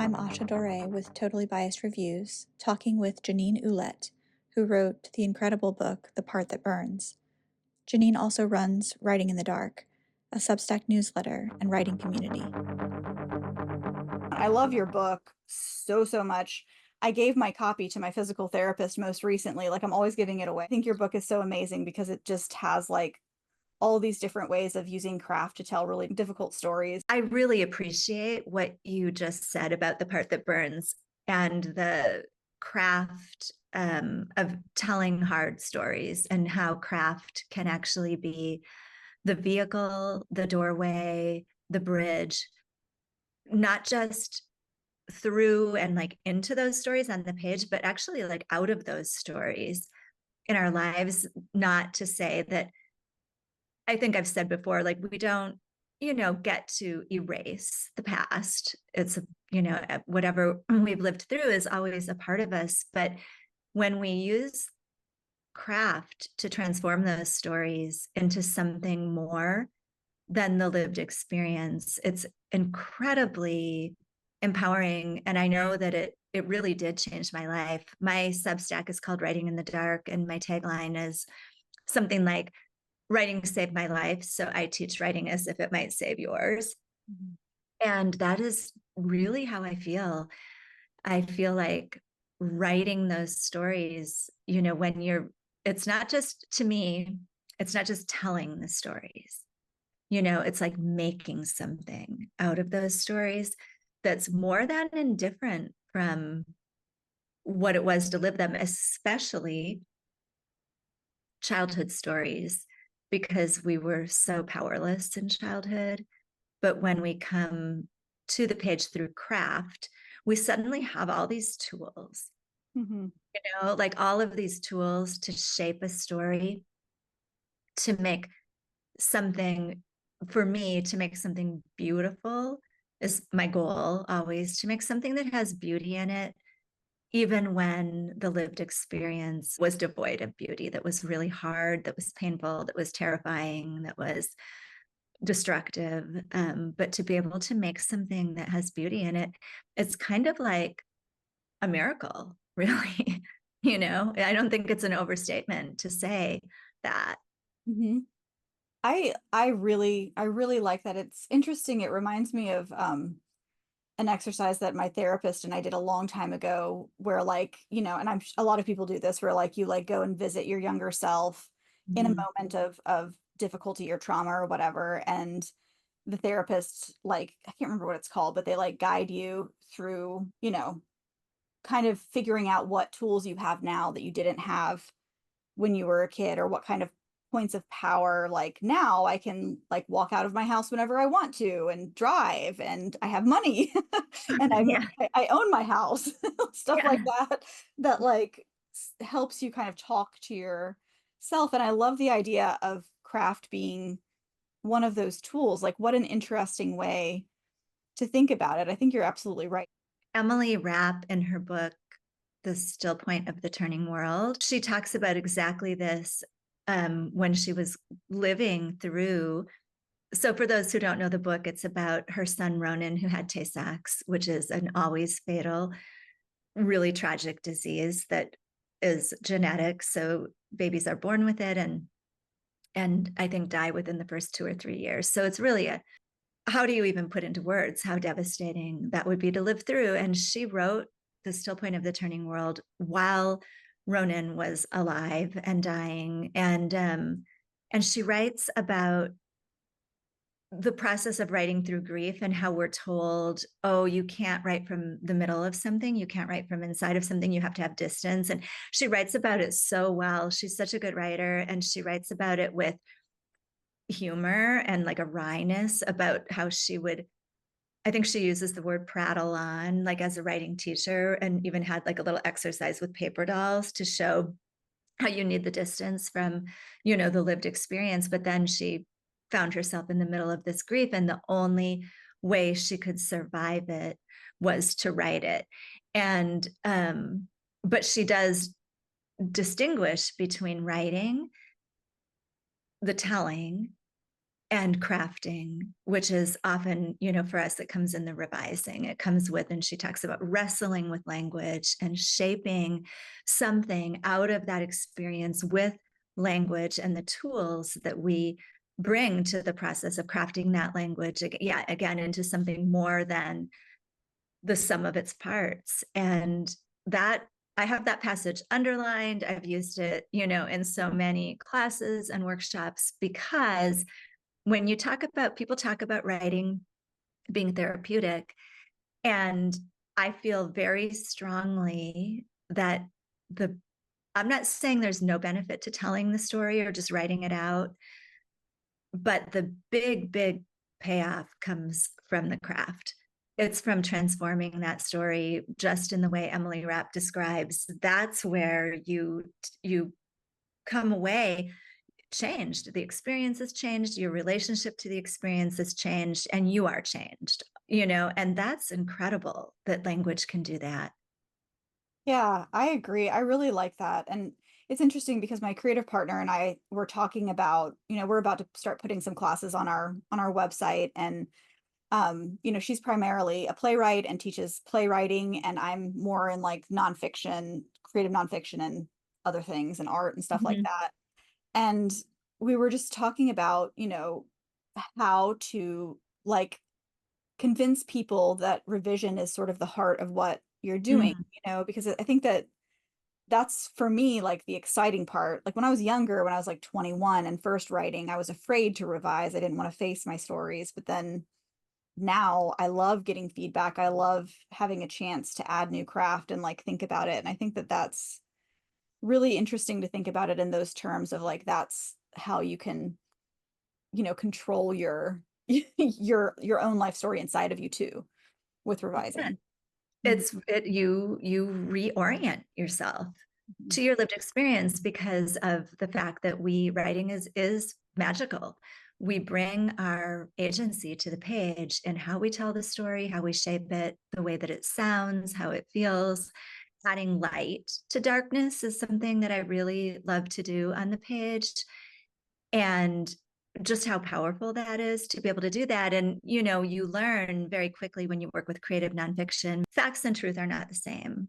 I'm Asha Dore with Totally Biased Reviews, talking with Jeannine Ouellette, who wrote the incredible book The Part That Burns. Jeannine also runs Writing in the Dark, a Substack newsletter and writing community. I love your book so much. I gave my copy to my physical therapist most recently. Like, I'm always giving it away. I think your book is so amazing because it just has like all these different ways of using craft to tell really difficult stories. I really appreciate what you just said about The Part That Burns and the craft of telling hard stories, and how craft can actually be the vehicle, the doorway, the bridge, not just through and like into those stories on the page, but actually like out of those stories in our lives. Not to say that, I think I've said before, like, we don't, get to erase the past. It's, whatever we've lived through is always a part of us. But when we use craft to transform those stories into something more than the lived experience, it's incredibly empowering. And I know that it really did change my life. My Substack is called Writing in the Dark, and my tagline is something like, writing saved my life, so I teach writing as if it might save yours. Mm-hmm. And that is really how I feel. I feel like writing those stories, it's not just, to me, it's not just telling the stories. It's like making something out of those stories that's more than indifferent from what it was to live them, especially childhood stories, because we were so powerless in childhood. But when we come to the page through craft, we suddenly have all these tools, like all of these tools to shape a story, to make something, for me, to make something beautiful is my goal always, to make something that has beauty in it, even when the lived experience was devoid of beauty, that was really hard, that was painful, that was terrifying, that was destructive. But to be able to make something that has beauty in it, it's kind of like a miracle, really. I don't think it's an overstatement to say that. Mm-hmm. I really like that. It's interesting. It reminds me of an exercise that my therapist and I did a long time ago, where, like, and a lot of people do this, where like you like go and visit your younger self in a moment of difficulty or trauma or whatever, and the therapist, like, I can't remember what it's called, but they like guide you through, kind of figuring out what tools you have now that you didn't have when you were a kid, or what kind of points of power. Like, now I can like walk out of my house whenever I want to and drive, and I have money and Yeah. I own my house, stuff Yeah. like that like helps you kind of talk to yourself. And I love the idea of craft being one of those tools. Like, what an interesting way to think about it. I think you're absolutely right. Emily Rapp, in her book, The Still Point of the Turning World, she talks about exactly this when she was living through. So for those who don't know the book, it's about her son, Ronan, who had Tay-Sachs, which is an always fatal, really tragic disease that is genetic. So babies are born with it, and I think die within the first 2 or 3 years. So it's really how do you even put into words how devastating that would be to live through? And she wrote The Still Point of the Turning World while Ronan was alive and dying. And she writes about the process of writing through grief, and how we're told, oh, you can't write from the middle of something, you can't write from inside of something, you have to have distance. And she writes about it so well. She's such a good writer, and she writes about it with humor and like a wryness about how she would, I think she uses the word prattle on, like, as a writing teacher, and even had like a little exercise with paper dolls to show how you need the distance from, the lived experience. But then she found herself in the middle of this grief, and the only way she could survive it was to write it. And but she does distinguish between writing, the telling, and crafting, which is often, for us, it comes in the revising. It comes with, and she talks about wrestling with language and shaping something out of that experience with language and the tools that we bring to the process of crafting that language, again, into something more than the sum of its parts. And that, I have that passage underlined. I've used it, in so many classes and workshops, because when people talk about writing being therapeutic, and I feel very strongly that I'm not saying there's no benefit to telling the story or just writing it out, but the big, big payoff comes from the craft. It's from transforming that story, just in the way Emily Rapp describes. That's where you come away changed. The experience has changed, your relationship to the experience has changed, and you are changed, and that's incredible that language can do that. Yeah, I agree. I really like that. And it's interesting because my creative partner and I were talking about, we're about to start putting some classes on our website, and she's primarily a playwright and teaches playwriting, and I'm more in like nonfiction, creative nonfiction and other things and art and stuff like that. And we were just talking about, how to like convince people that revision is sort of the heart of what you're doing, because I think that that's for me like the exciting part. Like when I was younger, when I was like 21 and first writing, I was afraid to revise. I didn't want to face my stories. But then now I love getting feedback. I love having a chance to add new craft and like think about it. And I think that that's really interesting to think about it in those terms of like, that's how you can, control your your own life story inside of you too with revising. You reorient yourself to your lived experience, because of the fact that writing is magical. We bring our agency to the page in how we tell the story, how we shape it, the way that it sounds, how it feels. Adding light to darkness is something that I really love to do on the page, and just how powerful that is to be able to do that. And, you learn very quickly when you work with creative nonfiction, facts and truth are not the same.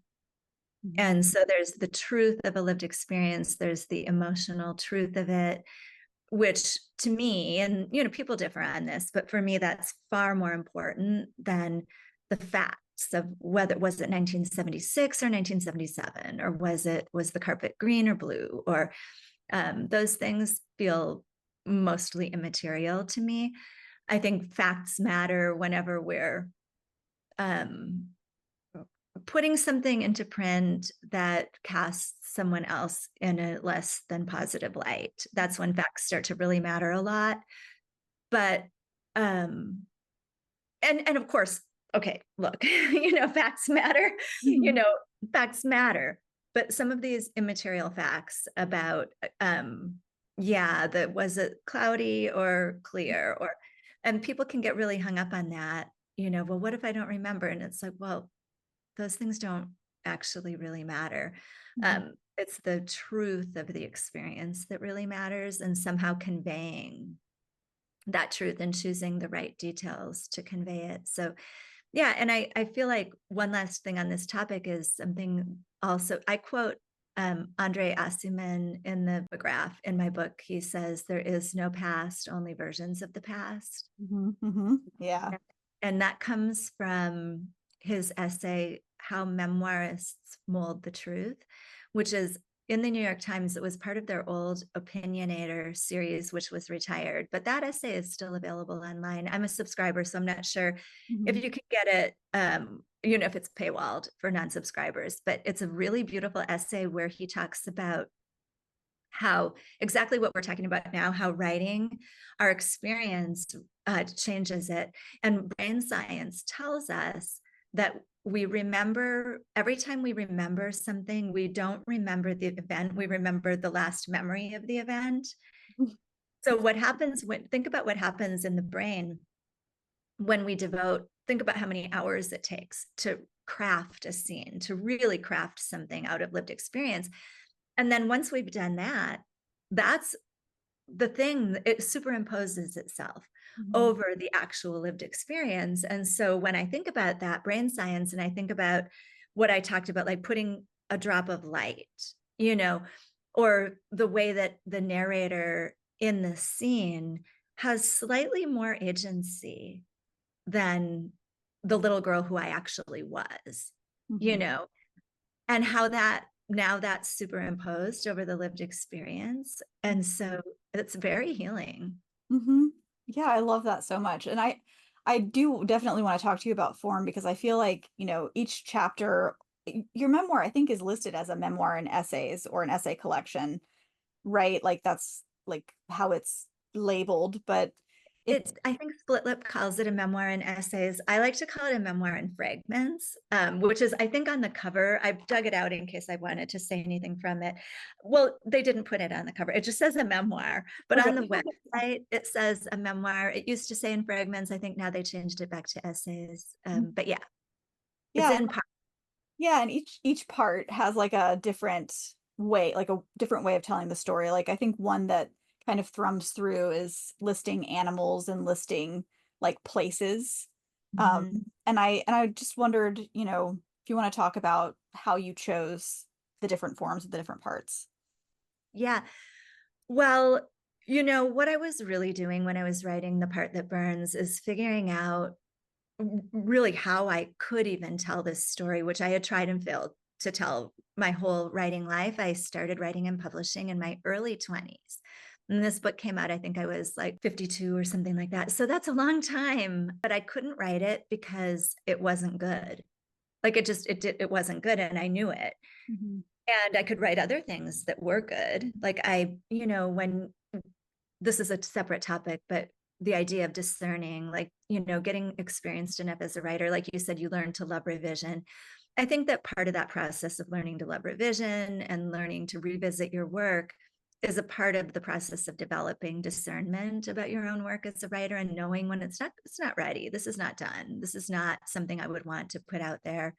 And so there's the truth of a lived experience, there's the emotional truth of it, which to me, and, people differ on this, but for me, that's far more important than the facts of whether was it 1976 or 1977, or was the carpet green or blue, or those things feel mostly immaterial to me. I think facts matter whenever we're putting something into print that casts someone else in a less than positive light. That's when facts start to really matter a lot. But and of course, okay, look, facts matter, facts matter. But some of these immaterial facts about was it cloudy or clear, and people can get really hung up on that, well, what if I don't remember? And it's like, well, those things don't actually really matter. It's the truth of the experience that really matters, and somehow conveying that truth and choosing the right details to convey it. So yeah, and I feel like one last thing on this topic is something also, I quote Andre Aciman in the graph in my book. He says, there is no past, only versions of the past. Yeah. And that comes from his essay, How Memoirists Mold the Truth, which is in the New York Times. It was part of their old Opinionator series, which was retired, but that essay is still available online. I'm a subscriber, so I'm not sure if you can get it, if it's paywalled for non-subscribers, but it's a really beautiful essay where he talks about how exactly what we're talking about now, how writing our experience changes it. And brain science tells us that we remember, every time we remember something, we don't remember the event, we remember the last memory of the event. So what happens think about what happens in the brain when we think about how many hours it takes to craft a scene, to really craft something out of lived experience. And then once we've done that, that's the thing, it superimposes itself over the actual lived experience. And so when I think about that brain science, and I think about what I talked about, like putting a drop of light, you know, or the way that the narrator in the scene has slightly more agency than the little girl who I actually was, you know, and how that now that's superimposed over the lived experience. And so it's very healing. Yeah, I love that so much. And I do definitely want to talk to you about form, because I feel like, you know, each chapter, your memoir, I think, is listed as a memoir and essays or an essay collection, right? Like that's like how it's labeled, but it's, I think Split Lip calls it a memoir and essays. I like to call it a memoir and fragments, which is, I think, on the cover. I dug it out in case I wanted to say anything from it. Well, they didn't put it on the cover. It just says a memoir, but okay. on the website, it says a memoir. It used to say in fragments. I think now they changed it back to essays. But yeah, it's in part. Yeah, and each part has like a different way, like a different way of telling the story. Like I think one that kind of thrums through is listing animals and listing like places. And I just wondered, you know, if you want to talk about how you chose the different forms of the different parts. Yeah. Well, you know, what I was really doing when I was writing The Part That Burns is figuring out really how I could even tell this story, which I had tried and failed to tell my whole writing life. I started writing and publishing in my early 20s. And this book came out, I think I was like 52 or something like that. So that's a long time, but I couldn't write it because it wasn't good. Like it wasn't good, and I knew it. And I could write other things that were good. Like you know, when this is a separate topic, but the idea of discerning, like, you know, getting experienced enough as a writer, like you said, you learn to love revision. I think that part of that process of learning to love revision and learning to revisit your work is a part of the process of developing discernment about your own work as a writer, and knowing when it's not ready. This is not done. This is not something I would want to put out there.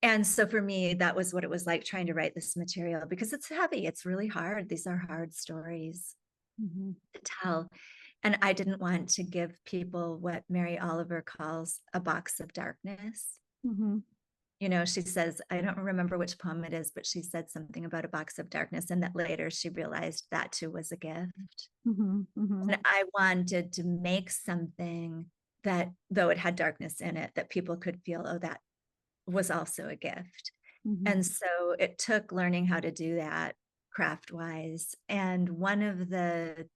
And so for me, that was what it was like trying to write this material, because it's heavy. It's really hard. These are hard stories to tell. And I didn't want to give people what Mary Oliver calls a box of darkness. You know, she says, I don't remember which poem it is, but she said something about a box of darkness, and that later she realized that too was a gift. And I wanted to make something that, though it had darkness in it, that people could feel, oh, that was also a gift. And so it took learning how to do that craft wise. And one of the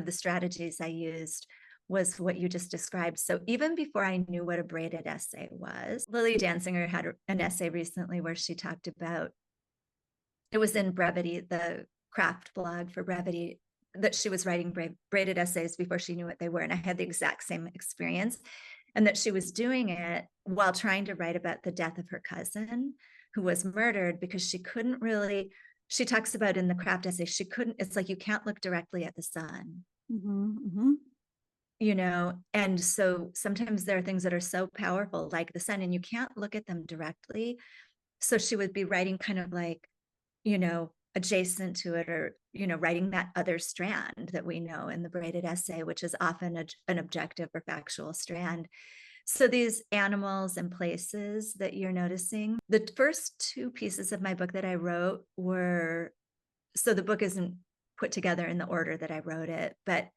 strategies I used was what you just described. So even before I knew what a braided essay was, Lily Danziger had an essay recently where she talked about, it was in Brevity, the craft blog for Brevity, that she was writing braided essays before she knew what they were. And I had the exact same experience, and that she was doing it while trying to write about the death of her cousin who was murdered, because she couldn't really, she talks about in the craft essay, she couldn't, it's like you can't look directly at the sun. You know, and so sometimes there are things that are so powerful, like the sun, and you can't look at them directly. So she would be writing kind of like, you know, adjacent to it, or, you know, writing that other strand that we know in the braided essay, which is often an objective or factual strand. So these animals and places that you're noticing, the first two pieces of my book that I wrote were, so the book isn't put together in the order that I wrote it, but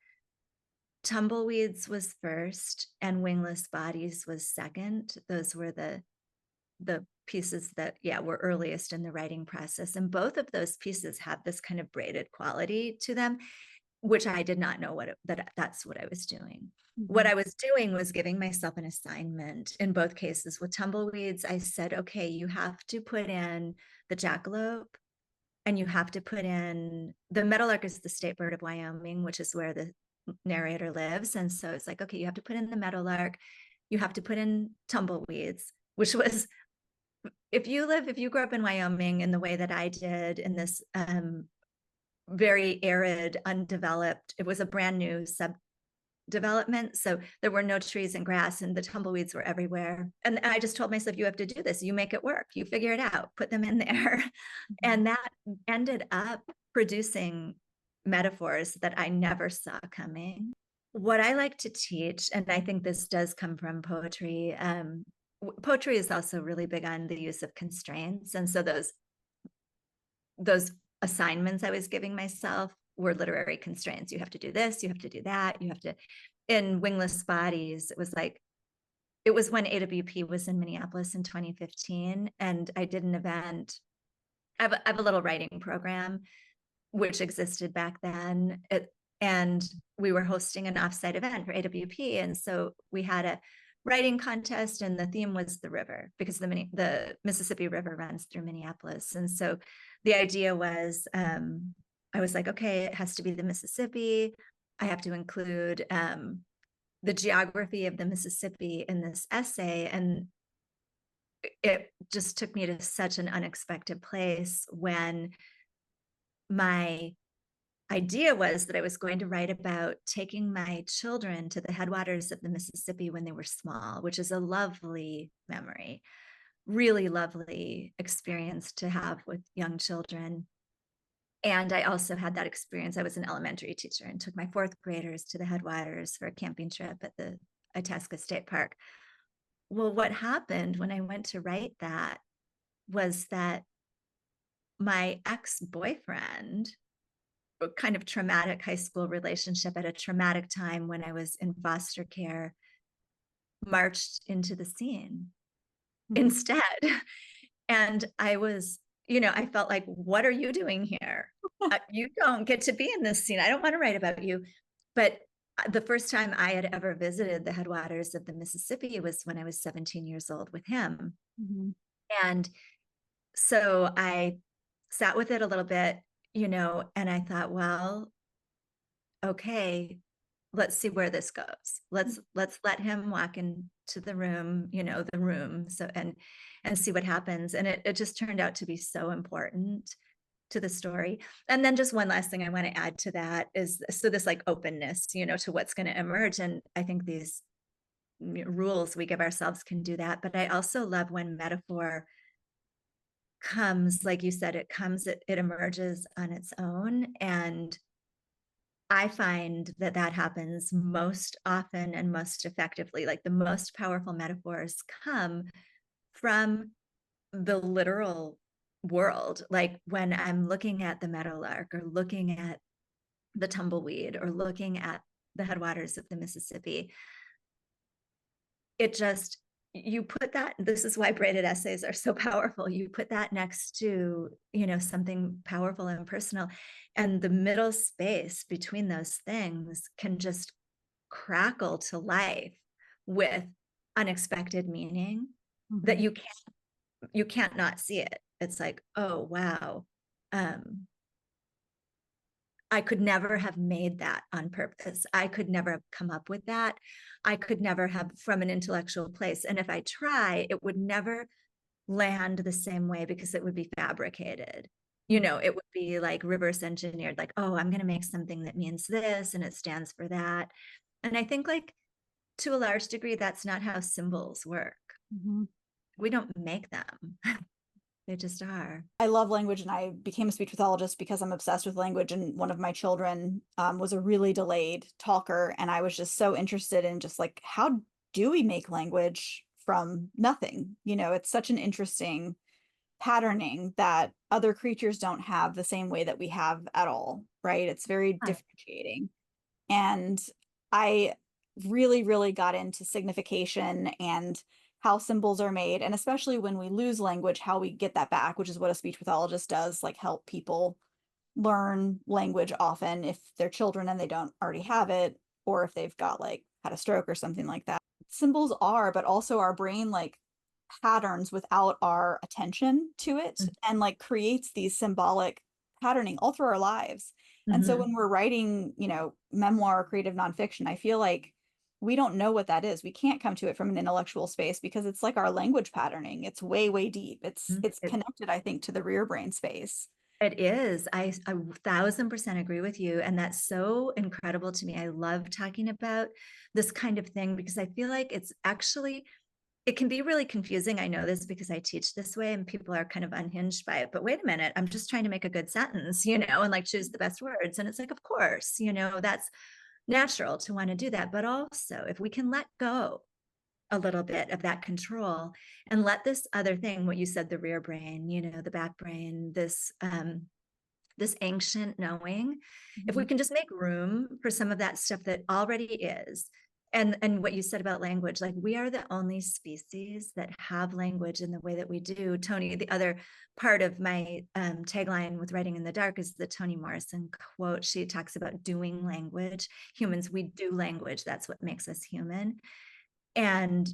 Tumbleweeds was first and Wingless Bodies was second. Those were the pieces that, yeah, were earliest in the writing process. And both of those pieces have this kind of braided quality to them, which I did not know that's what I was doing. What I was doing was giving myself an assignment in both cases. With Tumbleweeds, I said, okay, you have to put in the jackalope, and you have to put in, the meadowlark is the state bird of Wyoming, which is where the narrator lives. And so it's like, okay, you have to put in the meadowlark, you have to put in tumbleweeds, which was, if you grew up in Wyoming in the way that I did, in this very arid, undeveloped, it was a brand new subdevelopment. So there were no trees and grass, and the tumbleweeds were everywhere. And I just told myself, you have to do this. You make it work. You figure it out, put them in there. And that ended up producing metaphors that I never saw coming. What I like to teach, and I think this does come from poetry, poetry is also really big on the use of constraints. And so those assignments I was giving myself were literary constraints. You have to do this, you have to do that, you have to, in Wingless Bodies, it was when AWP was in Minneapolis in 2015. And I did an event. I have a little writing program, which existed back then. And we were hosting an offsite event for AWP. And so we had a writing contest, and the theme was the river, because the Mississippi River runs through Minneapolis. And so the idea was, I was like, okay, it has to be the Mississippi. I have to include the geography of the Mississippi in this essay. And it just took me to such an unexpected place when my idea was that I was going to write about taking my children to the headwaters of the Mississippi when they were small, which is a lovely memory, really lovely experience to have with young children. And I also had that experience. I was an elementary teacher and took my fourth graders to the headwaters for a camping trip at the Itasca State Park. Well, what happened when I went to write that was that my ex-boyfriend, a kind of traumatic high school relationship at a traumatic time when I was in foster care, marched into the scene instead. And I was, I felt like, what are you doing here? You don't get to be in this scene. I don't want to write about you. But the first time I had ever visited the headwaters of the Mississippi was when I was 17 years old with him. Mm-hmm. And so I sat with it a little bit, and I thought, well, okay, let's see where this goes. Let's let him walk into the room, the room. So, and see what happens. And it just turned out to be so important to the story. And then just one last thing I want to add to that is, so this like openness, to what's going to emerge. And I think these rules we give ourselves can do that. But I also love when metaphor comes, like you said, it emerges on its own. And I find that happens most often and most effectively. Like the most powerful metaphors come from the literal world. Like when I'm looking at the meadowlark, or looking at the tumbleweed, or looking at the headwaters of the Mississippi, you put that, this is why braided essays are so powerful. You put that next to, something powerful and personal, and the middle space between those things can just crackle to life with unexpected meaning. Mm-hmm. That you can't not see it. It's like, oh, wow. I could never have made that on purpose. I could never have come up with that. I could never have from an intellectual place. And if I try, it would never land the same way, because it would be fabricated. It would be like reverse engineered, like, oh, I'm going to make something that means this and it stands for that. And I think, like, to a large degree, that's not how symbols work. Mm-hmm. We don't make them. They just are. I love language, and I became a speech pathologist because I'm obsessed with language. And one of my children was a really delayed talker. And I was just so interested in just like, how do we make language from nothing? It's such an interesting patterning that other creatures don't have the same way that we have at all, right? It's very differentiating. And I really, really got into signification and how symbols are made, and especially when we lose language, how we get that back, which is what a speech pathologist does, like help people learn language often if they're children and they don't already have it, or if they've got like had a stroke or something like that. Symbols are, but also our brain like patterns without our attention to it, and like creates these symbolic patterning all through our lives. Mm-hmm. And so when we're writing, memoir or creative nonfiction, I feel like we don't know what that is. We can't come to it from an intellectual space, because it's like our language patterning. It's way, way deep. It's connected, I think, to the rear brain space. It is. I 1,000% agree with you. And that's so incredible to me. I love talking about this kind of thing, because I feel like it's actually it can be really confusing. I know this because I teach this way and people are kind of unhinged by it. But wait a minute, I'm just trying to make a good sentence, and like choose the best words. And it's like, of course, that's natural to want to do that. But also, if we can let go a little bit of that control and let this other thing, what you said, the rear brain, the back brain, this ancient knowing, if we can just make room for some of that stuff that already is. And what you said about language, like we are the only species that have language in the way that we do. Toni, the other part of my tagline with Writing in the Dark is the Toni Morrison quote. She talks about doing language. Humans, we do language. That's what makes us human. And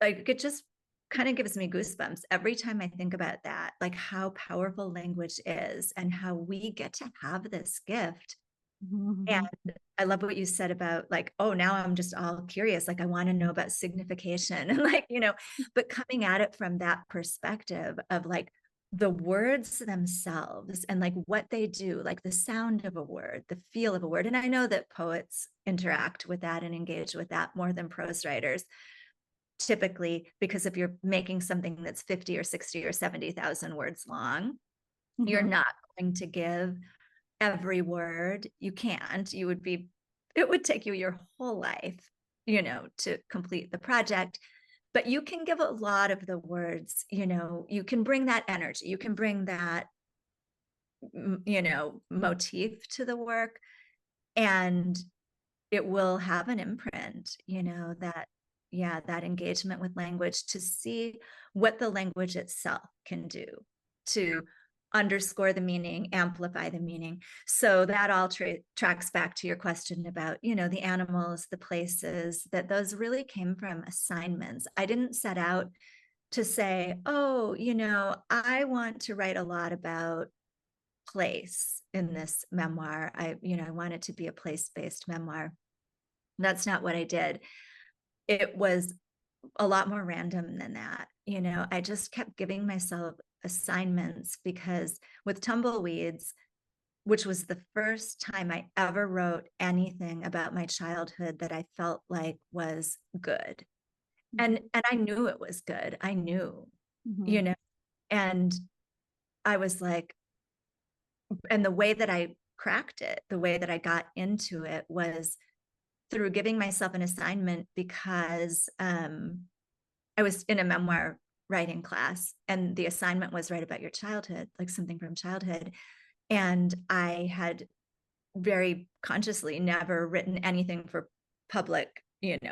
like, it just kind of gives me goosebumps every time I think about that, like how powerful language is and how we get to have this gift. And I love what you said about like, oh, now I'm just all curious. Like, I want to know about signification and like, but coming at it from that perspective of like the words themselves and like what they do, like the sound of a word, the feel of a word. And I know that poets interact with that and engage with that more than prose writers typically, because if you're making something that's 50 or 60 or 70,000 words long, you're not going to give every word. You can't. It would take you your whole life, to complete the project. But you can give a lot of the words, you can bring that energy, you can bring that, motif to the work, and it will have an imprint, that engagement with language to see what the language itself can do to underscore the meaning, amplify the meaning. So that all tracks back to your question about, the animals, the places, that those really came from assignments. I didn't set out to say, oh, I want to write a lot about place in this memoir. I want it to be a place-based memoir. That's not what I did. It was a lot more random than that. I just kept giving myself assignments because with Tumbleweeds, which was the first time I ever wrote anything about my childhood that I felt like was good. And I knew it was good. I knew, and I was like, and the way that I cracked it, the way that I got into it was through giving myself an assignment because I was in a memoir writing class and the assignment was write about your childhood, like something from childhood. And I had very consciously never written anything for public,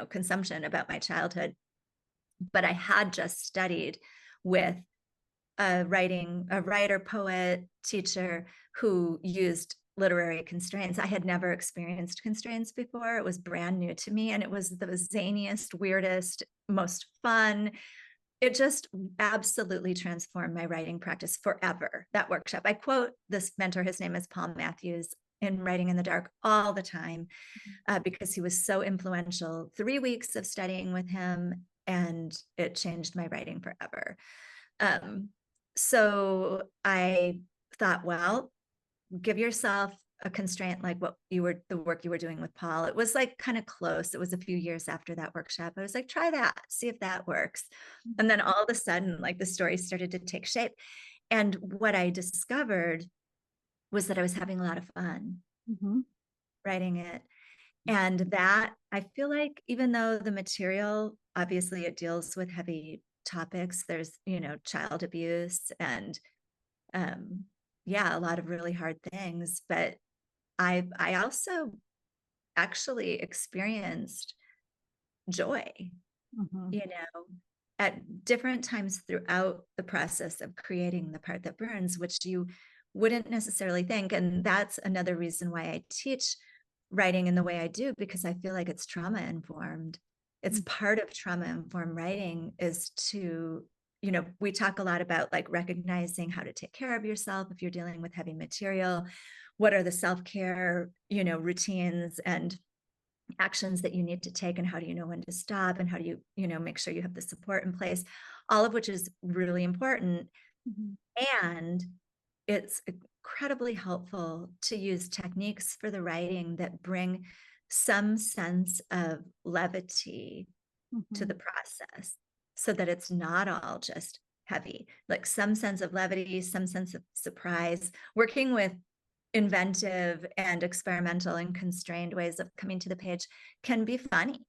consumption about my childhood. But I had just studied with a writer, poet, teacher who used literary constraints. I had never experienced constraints before. It was brand new to me. And it was the zaniest, weirdest, most fun. It just absolutely transformed my writing practice forever, that workshop. I quote this mentor, his name is Paul Matthews, in Writing in the Dark all the time, because he was so influential. 3 weeks of studying with him, and it changed my writing forever. So I thought, well, give yourself a constraint like the work you were doing with Paul. It was like kind of close. It was a few years after that workshop. I was like, try that, see if that works. And then all of a sudden, like the story started to take shape. And what I discovered was that I was having a lot of fun writing it. And that I feel like, even though the material, obviously it deals with heavy topics, there's, child abuse and, a lot of really hard things, but I also actually experienced joy, at different times throughout the process of creating The Part That Burns, which you wouldn't necessarily think. And that's another reason why I teach writing in the way I do, because I feel like it's trauma informed. It's part of trauma informed writing is to, we talk a lot about like recognizing how to take care of yourself if you're dealing with heavy material. What are the self-care, routines and actions that you need to take, and how do you know when to stop, and how do you, make sure you have the support in place, all of which is really important. And it's incredibly helpful to use techniques for the writing that bring some sense of levity to the process. so that it's not all just heavy, like some sense of levity, some sense of surprise, working with inventive and experimental and constrained ways of coming to the page can be funny.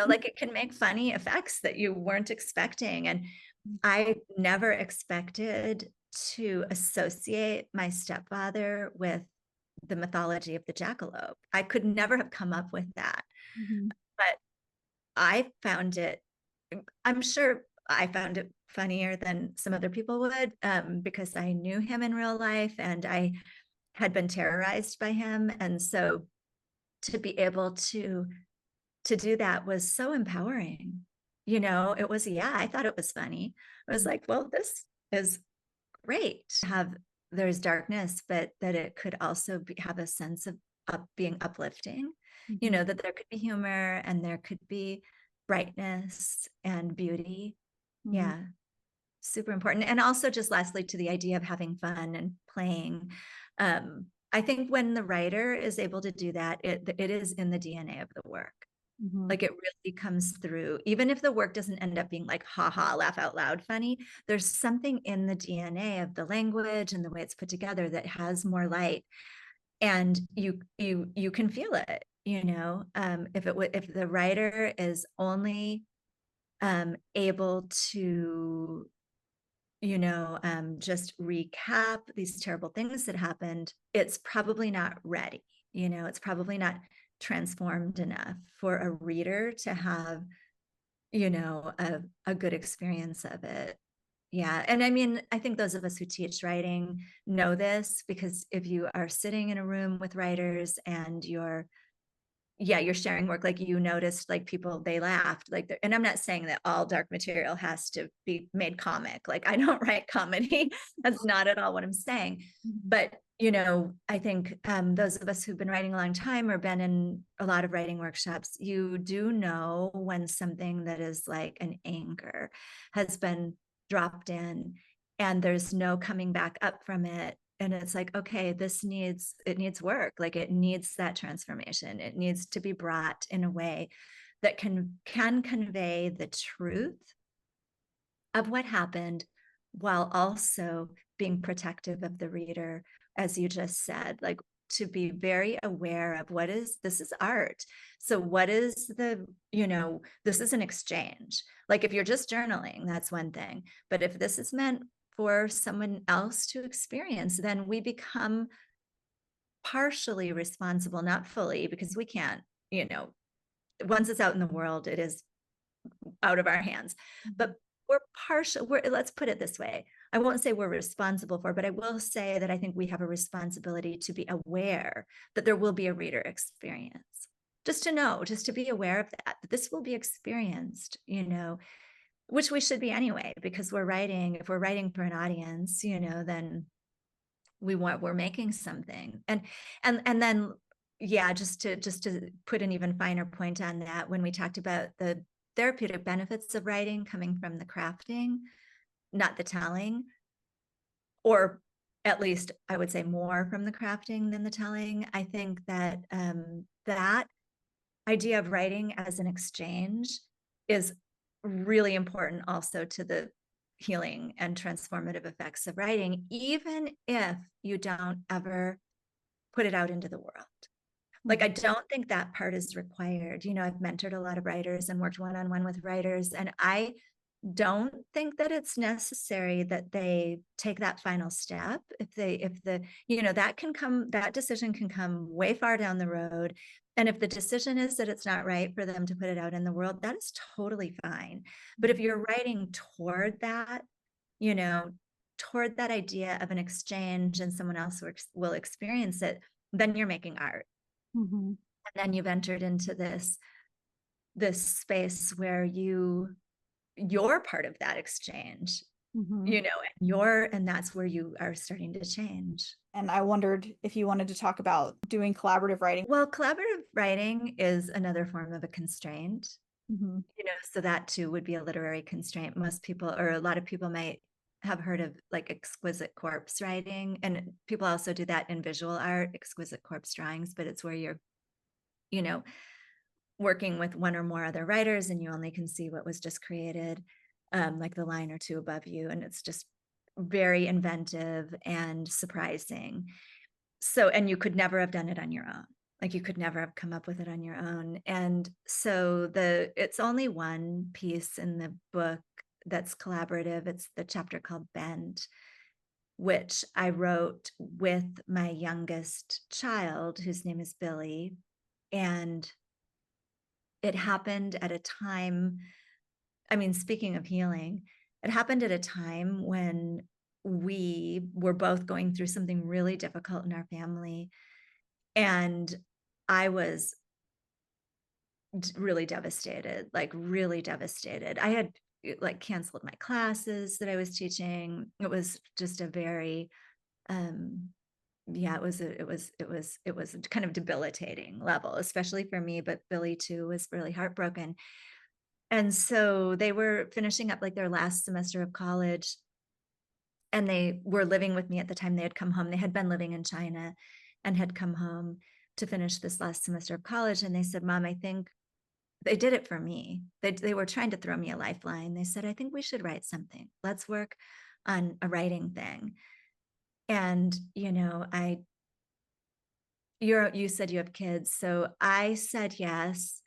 Like it can make funny effects that you weren't expecting. And I never expected to associate my stepfather with the mythology of the jackalope. I could never have come up with that. But I found it, I'm sure I found it funnier than some other people would, because I knew him in real life and I had been terrorized by him. And so to be able to do that was so empowering. It was, I thought it was funny. I was like, well, this is great. There's darkness, but that it could also have a sense of being uplifting, that there could be humor and there could be brightness and beauty. Yeah. Super important. And also just lastly, to the idea of having fun and playing. I think when the writer is able to do that, it is in the DNA of the work. Like it really comes through, even if the work doesn't end up being like, haha, laugh out loud funny, there's something in the DNA of the language and the way it's put together that has more light, and you can feel it, if the writer is only able to just recap these terrible things that happened, it's probably not ready. It's probably not transformed enough for a reader to have, a good experience of it. Yeah. And I mean, I think those of us who teach writing know this, because if you are sitting in a room with writers and you're sharing work, like you noticed, like people, they laughed, like, and I'm not saying that all dark material has to be made comic. Like I don't write comedy. That's not at all what I'm saying. But, I think those of us who've been writing a long time or been in a lot of writing workshops, you do know when something that is like an anchor has been dropped in and there's no coming back up from it. And it's like, okay, it needs work. Like it needs that transformation. It needs to be brought in a way that can convey the truth of what happened while also being protective of the reader, as you just said, like to be very aware of this is art. So what is this is an exchange. Like if you're just journaling, that's one thing. But if this is meant for someone else to experience, then we become partially responsible, not fully, because we can't, once it's out in the world, it is out of our hands. But let's put it this way. I won't say we're responsible for, but I will say that I think we have a responsibility to be aware that there will be a reader experience. Just to be aware of that this will be experienced, which we should be anyway, because if we're writing for an audience, then we're making something. And then, just to put an even finer point on that, when we talked about the therapeutic benefits of writing coming from the crafting, not the telling, or at least I would say more from the crafting than the telling. I think that that idea of writing as an exchange is really important also to the healing and transformative effects of writing, even if you don't ever put it out into the world. Like, I don't think that part is required. I've mentored a lot of writers and worked one-on-one with writers, and I don't think that it's necessary that they take that final step. That decision can come way far down the road. And if the decision is that it's not right for them to put it out in the world, that is totally fine. But if you're writing toward that, toward that idea of an exchange and someone else will experience it, then you're making art. And then you've entered into this space where you're part of that exchange, and that's where you are starting to change. And I wondered if you wanted to talk about doing collaborative writing. Well, collaborative writing is another form of a constraint, so that too would be a literary constraint. Most people, or a lot of people, might have heard of like exquisite corpse writing, and people also do that in visual art, exquisite corpse drawings, but it's where you're, working with one or more other writers, and you only can see what was just created, like the line or two above you. And it's just very inventive and surprising. So, and you could never have done it on your own. Like you could never have come up with it on your own. And so it's only one piece in the book that's collaborative. It's the chapter called Bent, which I wrote with my youngest child, whose name is Billy. And it happened at a time, I mean, speaking of healing, it happened at a time when we were both going through something really difficult in our family. And I was really devastated, like really devastated. I had like canceled my classes that I was teaching. It was just a very, yeah, it was a kind of debilitating level, especially for me, but Billy too was really heartbroken. And so they were finishing up like their last semester of college, and they were living with me at the time. They had come home. They had been living in China and had come home to finish this last semester of college. And they said, Mom, I think they did it for me. They were trying to throw me a lifeline. They said, I think we should write something. Let's work on a writing thing. And, you know, you said you have kids. So I said yes,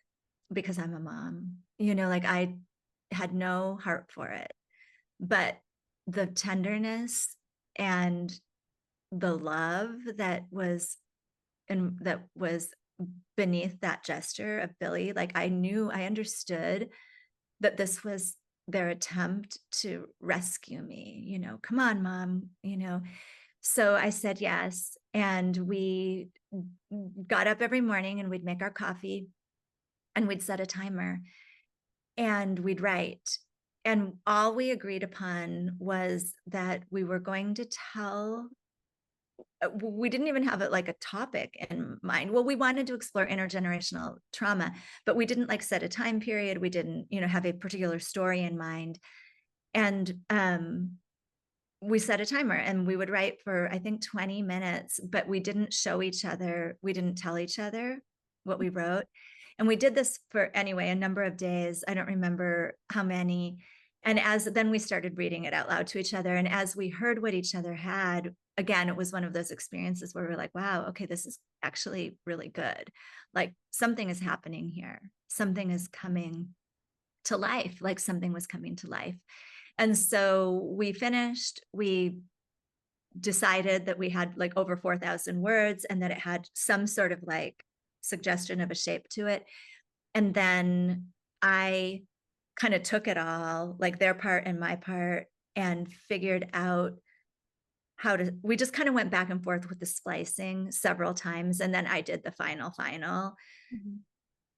because I'm a mom, you know, like I had no heart for it, but the tenderness and the love that was beneath that gesture of Billy, like I understood that this was their attempt to rescue me, you know, come on, Mom, you know. So I said yes. And we got up every morning and we'd make our coffee and we'd set a timer and we'd write. And all we agreed upon was that we were going to tell, we didn't even have it like a topic in mind. Well, we wanted to explore intergenerational trauma, but we didn't like set a time period. We didn't, you know, have a particular story in mind. And we set a timer and we would write for, I think, 20 minutes, but we didn't show each other. We didn't tell each other what we wrote. And we did this for, anyway, a number of days. I don't remember how many. And then we started reading it out loud to each other. And as we heard what each other had, again, it was one of those experiences where we're like, wow, okay, this is actually really good. Like something is happening here. Something is coming to life, like something was coming to life. And so we finished, we decided that we had like over 4,000 words and that it had some sort of like suggestion of a shape to it. And then I kind of took it all, like their part and my part, and figured out we just kind of went back and forth with the splicing several times. And then I did the final. Mm-hmm.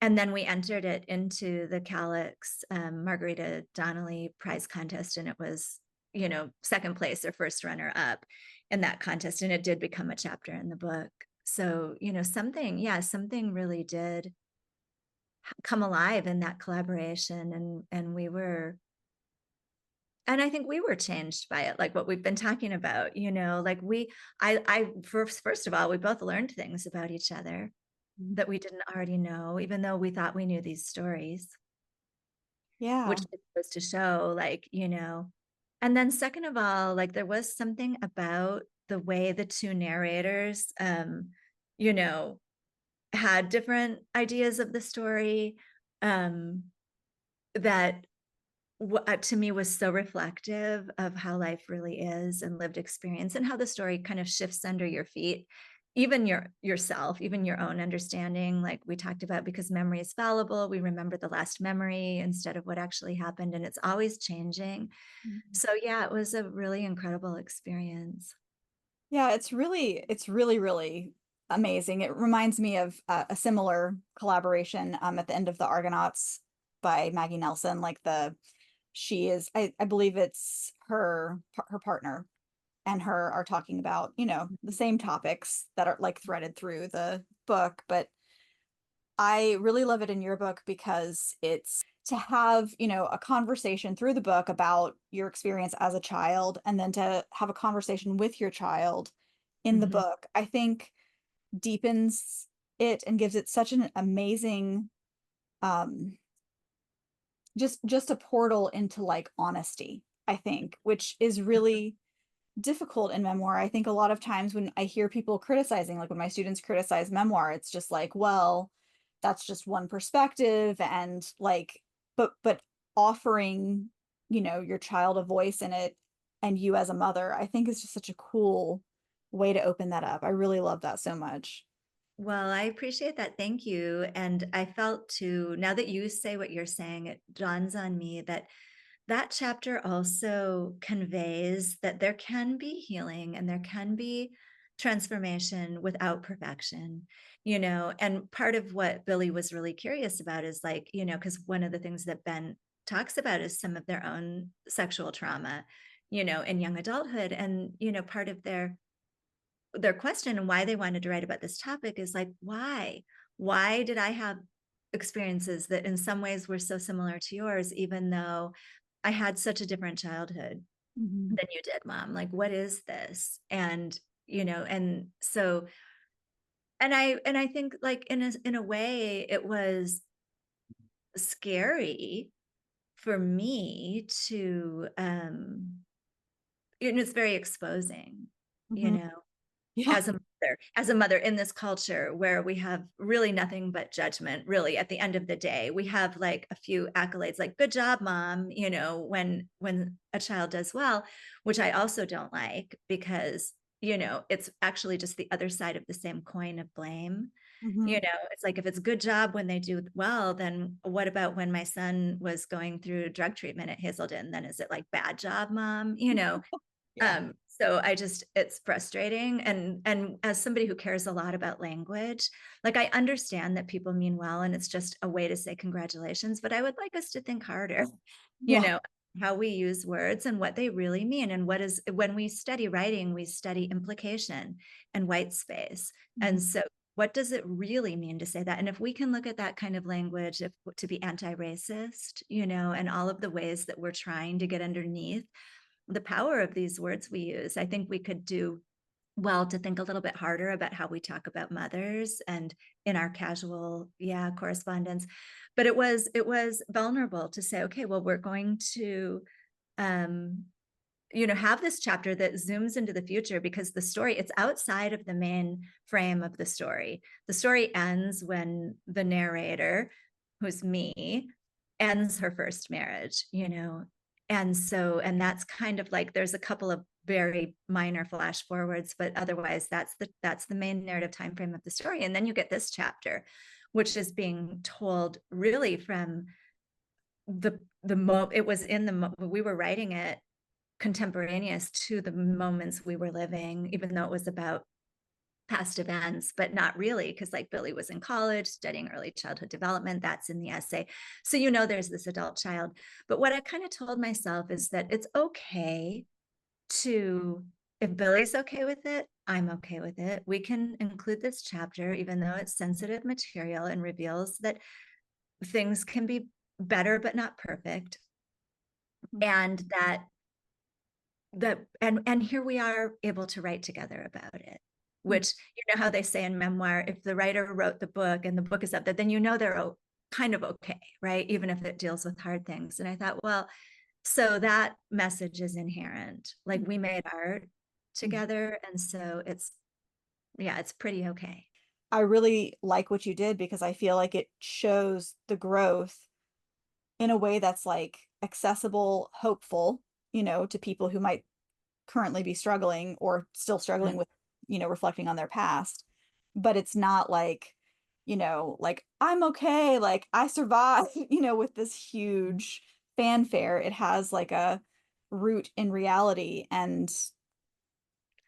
And then we entered it into the Calix Margarita Donnelly Prize contest. And it was, you know, second place or first runner up in that contest. And it did become a chapter in the book. So, you know, something really did come alive in that collaboration. And I think we were changed by it, like what we've been talking about, you know, like first of all, we both learned things about each other that we didn't already know, even though we thought we knew these stories. Yeah. Which was to show, like, you know, and then second of all, like there was something about the way the two narrators, you know, had different ideas of the story, that to me was so reflective of how life really is and lived experience, and how the story kind of shifts under your feet, even yourself, even your own understanding, like we talked about, because memory is fallible. We remember the last memory instead of what actually happened, and it's always changing. Mm-hmm. So yeah, it was a really incredible experience. Yeah, it's really, really amazing. It reminds me of a similar collaboration at the end of the Argonauts by Maggie Nelson. Like she is, I believe it's her partner and her are talking about, you know, the same topics that are like threaded through the book. But I really love it in your book because it's to have, you know, a conversation through the book about your experience as a child, and then to have a conversation with your child in the book, I think deepens it and gives it such an amazing just a portal into like honesty, I think, which is really difficult in memoir. I think a lot of times when I hear people criticizing, like when my students criticize memoir, it's just like, well, that's just one perspective, and like, but offering, your child a voice in it, and you as a mother, I think is just such a cool way to open that up. I really love that so much. Well, I appreciate that. Thank you. And I felt too, now that you say what you're saying, it dawns on me that that chapter also conveys that there can be healing and there can be transformation without perfection, and part of what Billy was really curious about is like, because one of the things that Ben talks about is some of their own sexual trauma, in young adulthood. And, part of their question and why they wanted to write about this topic is like, why did I have experiences that in some ways were so similar to yours, even though I had such a different childhood than you did, Mom? Like, what is this? And and so, and I think like in a way it was scary for me to it's very exposing, you Mm-hmm. know Yeah. as a mother in this culture where we have really nothing but judgment. Really, at the end of the day, we have like a few accolades, like "good job, Mom," when a child does well, which I also don't like, because it's actually just the other side of the same coin of blame. Mm-hmm. It's like, if it's good job when they do well, then what about when my son was going through drug treatment at Hazelden? Then is it like, bad job, Mom? Yeah. So it's frustrating. And as somebody who cares a lot about language, like, I understand that people mean well and it's just a way to say congratulations, but I would like us to think harder, you Yeah. know, how we use words and what they really mean. And when we study writing, we study implication and white space. And so what does it really mean to say that? And if we can look at that kind of language to be anti-racist, and all of the ways that we're trying to get underneath the power of these words we use, I think we could do well to think a little bit harder about how we talk about mothers and in our casual correspondence. But it was vulnerable to say, okay, well, we're going to have this chapter that zooms into the future, because the story, it's outside of the main frame of the story. The story ends when the narrator, who's me, ends her first marriage, and that's kind of like, there's a couple of very minor flash forwards, but otherwise that's the main narrative time frame of the story. And then you get this chapter, which is being told really from it was we were writing it contemporaneous to the moments we were living, even though it was about past events, but not really, because like Billy was in college studying early childhood development. That's in the essay. So, there's this adult child. But what I kind of told myself is that it's okay if Billy's okay with it, I'm okay with it. We can include this chapter, even though it's sensitive material and reveals that things can be better, but not perfect. And and here we are able to write together about it, which, how they say in memoir, if the writer wrote the book and the book is up there, then they're kind of okay, right? Even if it deals with hard things. And I thought, well, so that message is inherent. Like, we made art together, and so it's pretty okay. I really like what you did, because I feel like it shows the growth in a way that's like accessible, hopeful, to people who might currently be struggling or still struggling with, reflecting on their past. But it's not like, like, I'm okay, like I survived, with this huge fanfare. It has like a root in reality. And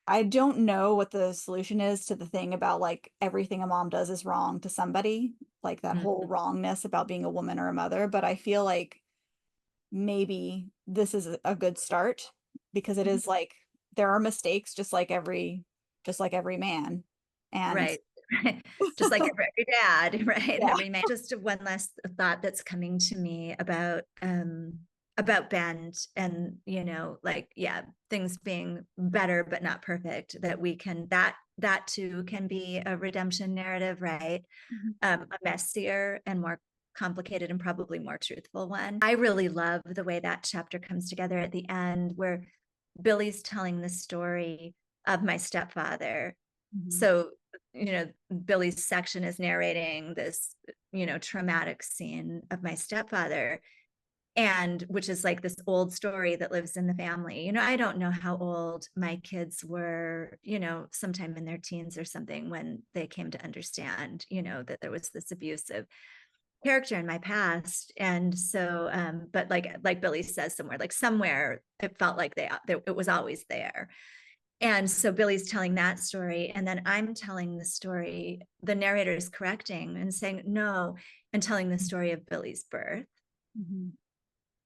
I don't know what the solution is to the thing about like everything a mom does is wrong to somebody, like that whole wrongness about being a woman or a mother. But I feel like maybe this is a good start, because it is like, there are mistakes just like every man. And Right. Just like every dad, right? yeah. Every man. Just one last thought that's coming to me about Bend, and things being better but not perfect, that we can, that too can be a redemption narrative, right? A messier and more complicated and probably more truthful one. I really love the way that chapter comes together at the end, where Billy's telling the story of my stepfather. So, Billy's section is narrating this, traumatic scene of my stepfather, and which is like this old story that lives in the family. I don't know how old my kids were, sometime in their teens or something, when they came to understand, that there was this abusive character in my past. And so but like Billy says, somewhere it felt like it was always there. And so Billy's telling that story, and then I'm telling the story, the narrator is correcting and saying no, and telling the story of Billy's birth.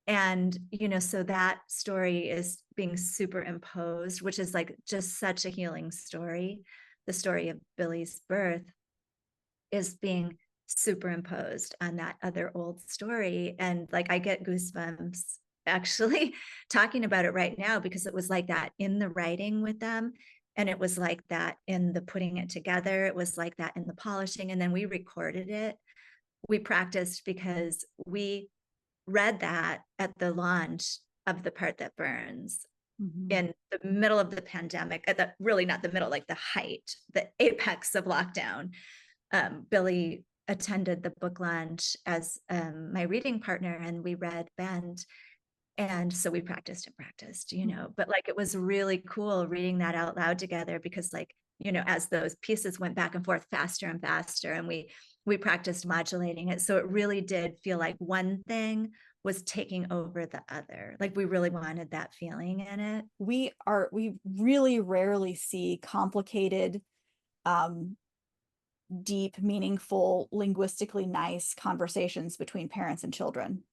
And so that story is being superimposed, which is like just such a healing story. The story of Billy's birth is being superimposed on that other old story. And like, I get goosebumps actually talking about it right now, because it was like that in the writing with them. And it was like that in the putting it together. It was like that in the polishing. And then we recorded it. We practiced, because we read that at the launch of The Part That Burns in the middle of the pandemic, really not the middle, like the height, the apex of lockdown. Billy attended the book launch as my reading partner, and we read Bend. And so we practiced, but like, it was really cool reading that out loud together, because like, as those pieces went back and forth faster and faster, and we practiced modulating it. So it really did feel like one thing was taking over the other. Like, we really wanted that feeling in it. We really rarely see complicated, deep, meaningful, linguistically nice conversations between parents and children.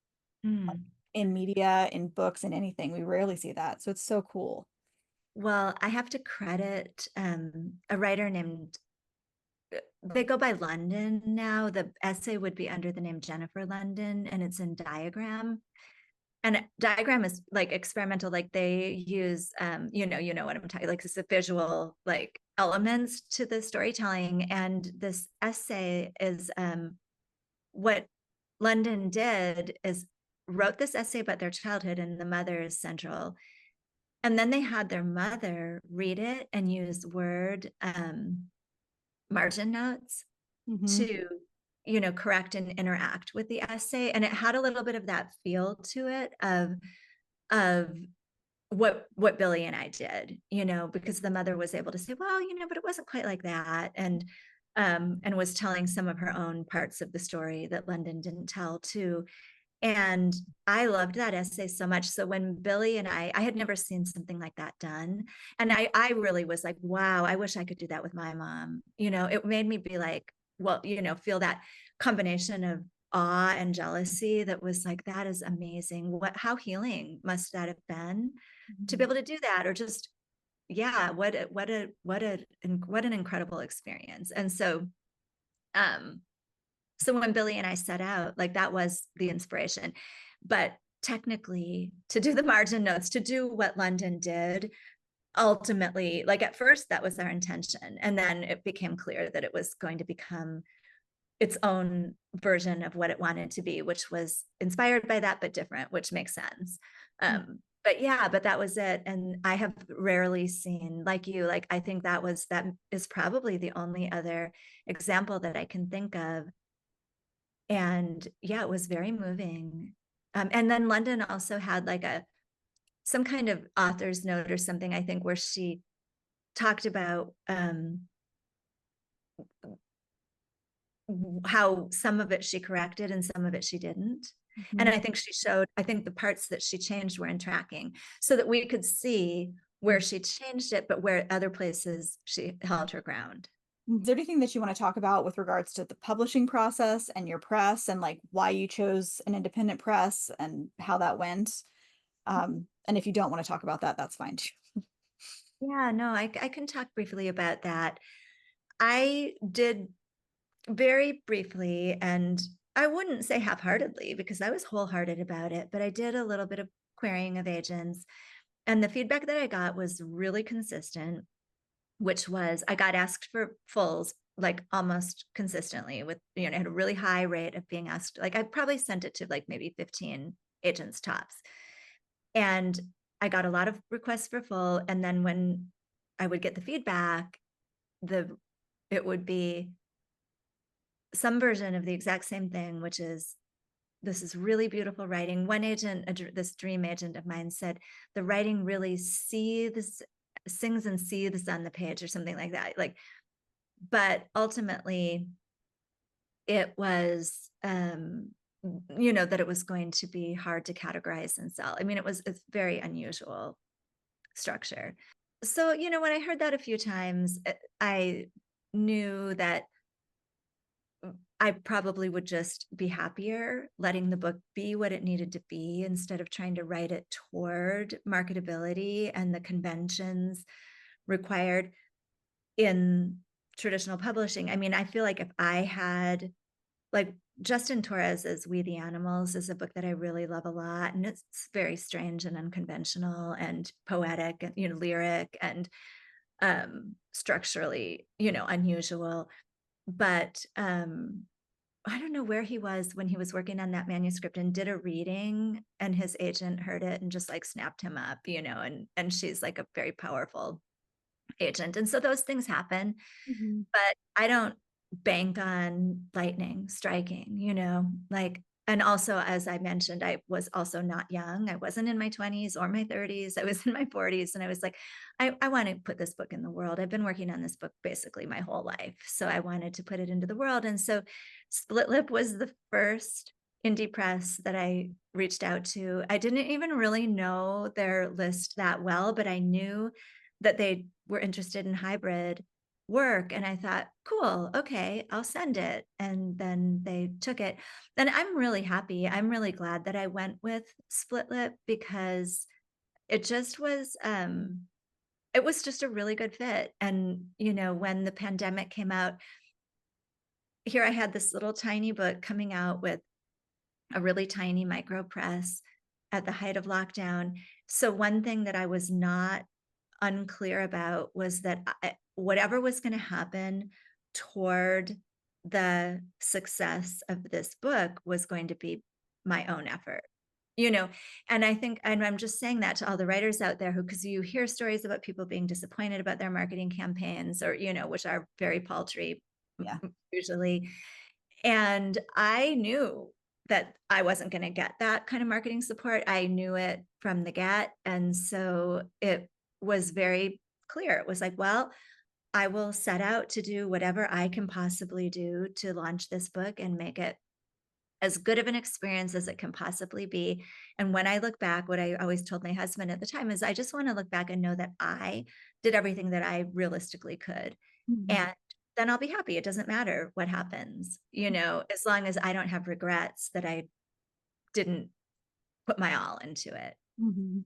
In media, in books, in anything. We rarely see that. So it's so cool. Well, I have to credit a writer named, they go by London now. The essay would be under the name Jennifer London, and it's in Diagram. And Diagram is like experimental, like they use, you know what I'm talking, like it's a visual, like elements to the storytelling. And this essay is, what London did is wrote this essay about their childhood, and the mother is central. And then they had their mother read it and use word margin notes to, correct and interact with the essay. And it had a little bit of that feel to it of what Billy and I did, because the mother was able to say, well, but it wasn't quite like that. And was telling some of her own parts of the story that London didn't tell too. And I loved that essay so much. So when Billy and I had never seen something like that done. And I really was like, wow, I wish I could do that with my mom. It made me be like, well, feel that combination of awe and jealousy that was like, that is amazing. How healing must that have been to be able to do that? Or just, yeah, what an incredible experience. And so, so when Billy and I set out, like, that was the inspiration. But technically, to do the margin notes, to do what London did, ultimately, like at first that was our intention. And then it became clear that it was going to become its own version of what it wanted to be, which was inspired by that, but different, which makes sense. But that was it. And I have rarely seen, like you, like, I think that is probably the only other example that I can think of. And yeah, it was very moving. And then London also had like some kind of author's note or something, I think, where she talked about how some of it she corrected and some of it she didn't. And I think the parts that she changed were in tracking, so that we could see where she changed it, but where other places she held her ground. Is there anything that you want to talk about with regards to the publishing process and your press, and like why you chose an independent press and how that went? And if you don't want to talk about that, that's fine too. Yeah, no, I can talk briefly about that. I did very briefly, and I wouldn't say half-heartedly, because I was wholehearted about it, but I did a little bit of querying of agents, and the feedback that I got was really consistent, which was, I got asked for fulls like almost consistently with, you know, I had a really high rate of being asked. Like I probably sent it to like maybe 15 agents tops. And I got a lot of requests for full. And then when I would get the feedback, it would be some version of the exact same thing, which is, this is really beautiful writing. One agent, this dream agent of mine, said the writing really sings and seethes on the page or something like that. Like, but ultimately it was, you know, that it was going to be hard to categorize and sell. I mean, it's very unusual structure. So, you know, when I heard that a few times, I knew that I probably would just be happier letting the book be what it needed to be instead of trying to write it toward marketability and the conventions required in traditional publishing. I mean, I feel like if I had, like, Justin Torres's We the Animals is a book that I really love a lot, and it's very strange and unconventional and poetic and, you know, lyric and structurally, you know, unusual. But I don't know where he was when he was working on that manuscript and did a reading, and his agent heard it and just like snapped him up, you know, and she's like a very powerful agent. And so those things happen, but I don't bank on lightning striking, you know, like, and also, as I mentioned, I was also not young. I wasn't in my 20s or my 30s. I was in my 40s. And I was like, I want to put this book in the world. I've been working on this book basically my whole life. So I wanted to put it into the world. And so Split Lip was the first indie press that I reached out to. I didn't even really know their list that well, but I knew that they were interested in hybrid work. And I thought, cool, okay, I'll send it. And then they took it. And I'm really happy. I'm really glad that I went with Split Lip because it just was, it was just a really good fit. And, you know, when the pandemic came out, here I had this little tiny book coming out with a really tiny micro press at the height of lockdown. So one thing that I was not unclear about was that whatever was going to happen toward the success of this book was going to be my own effort, you know. And I think, and I'm just saying that to all the writers out there who, because you hear stories about people being disappointed about their marketing campaigns, or, you know, which are very paltry, Yeah. usually. And I knew that I wasn't going to get that kind of marketing support. I knew it from the get. And so it was very clear. It was like, well, I will set out to do whatever I can possibly do to launch this book and make it as good of an experience as it can possibly be. And when I look back, what I always told my husband at the time is, I just want to look back and know that I did everything that I realistically could. And then I'll be happy. It doesn't matter what happens, you know, as long as I don't have regrets that I didn't put my all into it. And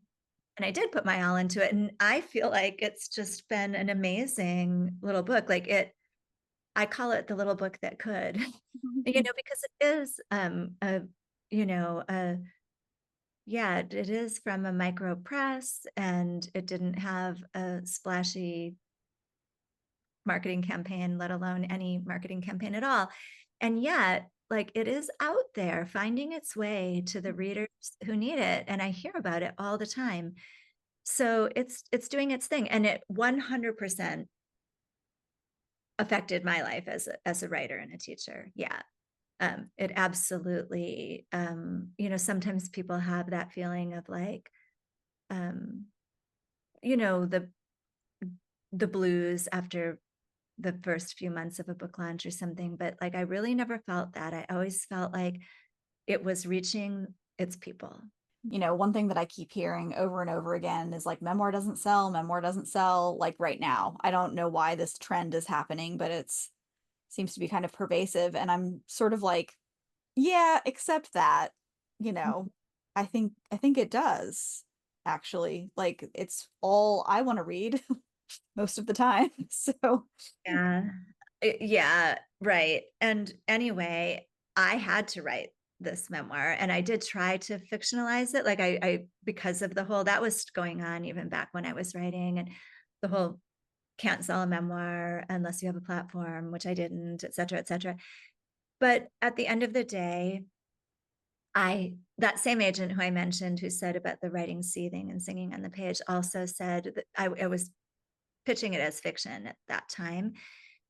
I did put my all into it. And I feel like it's just been an amazing little book. Like I call it the little book that could, you know, because it is, yeah, it is from a micro press, and it didn't have a splashy marketing campaign, let alone any marketing campaign at all. And yet, like, it is out there finding its way to the readers who need it. And I hear about it all the time. So it's doing its thing. And it 100% affected my life as a writer and a teacher. Yeah. It absolutely, you know, sometimes people have that feeling of like, you know, the blues after the first few months of a book launch or something, but like I really never felt that. I always felt like it was reaching its people. You know, one thing that I keep hearing over and over again is like, memoir doesn't sell, like right now. I don't know why this trend is happening, but it's seems to be kind of pervasive. And I'm sort of like, yeah, except that, you know, I think it does actually. Like, it's all I want to read most of the time. So Yeah. Yeah, right. And anyway, I had to write this memoir, and I did try to fictionalize it. Like I because of the whole that was going on even back when I was writing, and the whole can't sell a memoir unless you have a platform, which I didn't, et cetera, et cetera. But at the end of the day, that same agent who I mentioned, who said about the writing seething and singing on the page, also said that I was pitching it as fiction at that time.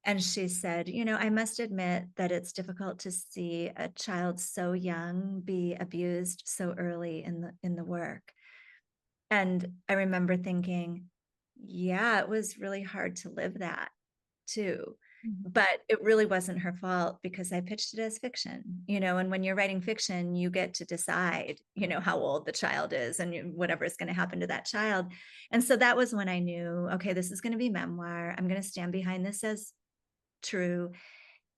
And she said, I must admit that it's difficult to see a child so young be abused so early in the work. And I remember thinking, yeah, it was really hard to live that too. But it really wasn't her fault because I pitched it as fiction, and when you're writing fiction, you get to decide, how old the child is and whatever is going to happen to that child. And so that was when I knew, okay, this is going to be memoir. I'm going to stand behind this as true.